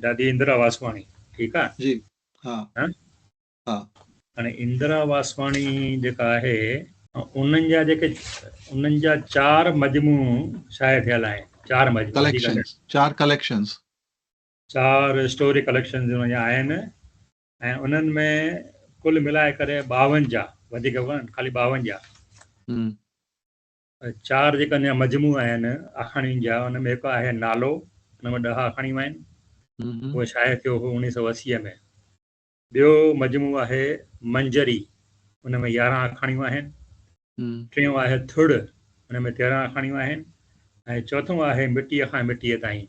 दादी इंदिरा वासवाणी, ठीकु आहे। जी, हा हा हा हाणे इंदिरा वासवाणी जेका आहे, उन्हनि जा जेके उन्हनि जा 4 मजमू शाया थियल आहिनि, 4 मजमू, वधीक न, कलेक्शंस, 4 कलेक्शंस। 4 स्टोरी कलेक्शन्स उन जा आहिनि। ऐं उन्हनि में कुल मिलाए करे 52, वधीक कोन, खाली 52, 4 जेका अञा मजमू आहिनि आखाणियुनि जा, उन में हिकु आहे नालो, हुन में 10 आखाणियूं आहिनि, उहो शाया थियो हो 1980 में। ॿियो मजमू आहे मंजरी, हुन में 11 आखाणियूं आहिनि। टियों आहे थुड़, हुन में 13 आखाणियूं आहिनि। ऐं चौथों आहे मिटीअ खां मिटीअ ताईं,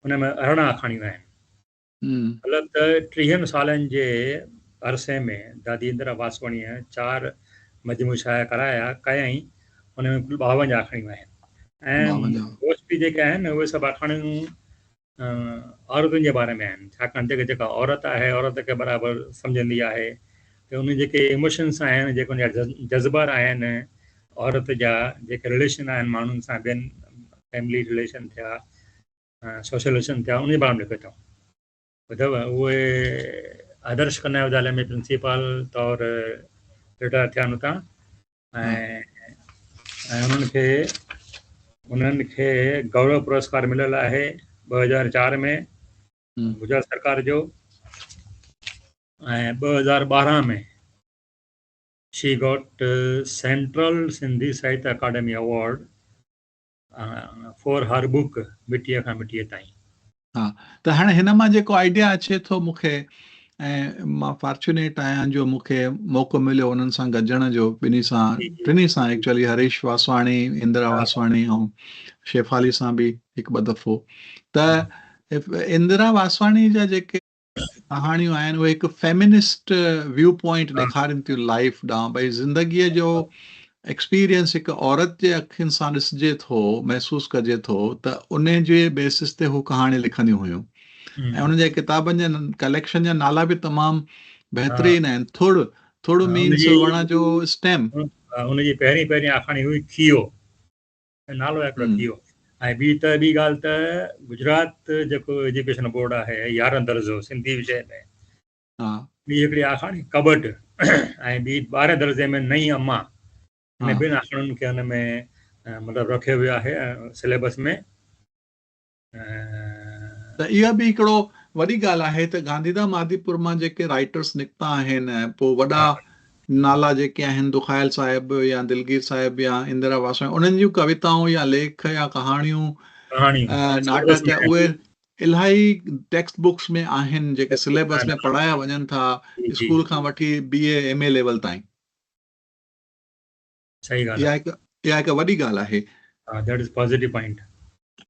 हुन में 18 आखाणियूं आहिनि। मतिलबु त 30 सालनि जे अरसे में दादी इंदिरा वासवाणीअ 4 मजमू शाया कराया कयईं, हुन में कुल 52 आखाणियूं आहिनि। ऐं 52। मोस्टली जेके आहिनि उहे सभु आखाणियूं औरतुनि जे बारे में आहिनि, छाकाणि जेका औरत आहे, औरत खे बराबरि सम्झंदी आहे, त उन जेके इमोशन्स आहिनि, जेके उनजा जज़्बात आहिनि, औरत जा जेके रिलेशन आहिनि माण्हुनि सां, ॿियनि फैमिली रिलेशन थिया, सोशल रिलेशन थिया, उन जे बारे में लिखियो अथऊं। ॿुधव, उहे आदर्श कन्या विद्यालय में प्रिंसिपल तौरु रिटायर थिया हुतां। ऐं उन्हनि खे गौरव पुरस्कार मिलियल आहे 2004 में गुजरात सरकार जो। ऐं 2012 में शी गॉट सेंट्रल सिंधी साहित्य academy award for her book मिटीअ खां मिटीअ ताईं। हा, त हाणे हिन मां जेको आइडिया अचे थो मूंखे, ऐं मां फॉर्चुनेट आहियां जो मूंखे मौक़ो मिलियो उन्हनि सां गॾिजण जो, टिनी सां एक्चुअली, हरीश वासवाणी, इंदिरा वासवाणी ऐं शेफाली सां बि हिकु ॿ दफ़ो। त इंदिरा वासवाणी जा जेके कहाणियूं आहिनि उहे हिकु फेमिनिस्ट व्यू पॉइंट ॾेखारनि थियूं लाइफ ॾांहुं, भई ज़िंदगीअ जो एक्सपीरियंस हिकु औरत जे अखियुनि सां ॾिसिजे थो, महसूसु कजे थो, त उन जे बेसिस ते हू कहाणी लिखंदियूं हुयूं। ऐं उन जे किताबनि जा कलेक्शन जा नाला बि तमामु बहितरीनु आहिनि। थुड़ मीन्स वण जो स्टेम। हुनजी पहिरीं आखाणी हुई खीयो, नालो आहे हिकिड़ो खीयो। ऐं ॿी ॻाल्हि त गुजरात जेको एजुकेशन बोर्ड आहे, 11 दर्जो सिंधी विषय में, ॿी हिकिड़ी आखाणी कबट, ऐं ॿी 12 दर्जे में नई अम्मा। हिन ॿिनि आखाणियुनि खे हुन में मतिलबु रखियो वियो आहे सिलेबस में। त इहा बि हिकिड़ो वॾी ॻाल्हि आहे त गांधीधाम आदिपुर मां जेके राइटर्स निकिता आहिनि, ऐं पोइ वॾा नाला जेके आहिनि, दुखायल साहिब या दिलगीर साहिब या इंदिरा वासवाणी, उन्हनि जूं कविताऊं या लेख या कहाणियूं, नाटक, उहे इलाही टेक्स्ट बुक्स में आहिनि, जेके सिलेबस में पढ़ाया वञनि था, स्कूल खां वठी BA MA लेवल ताईं। सही ॻाल्हि आहे, इहा हिकु वॾी ॻाल्हि आहे। That is positive point.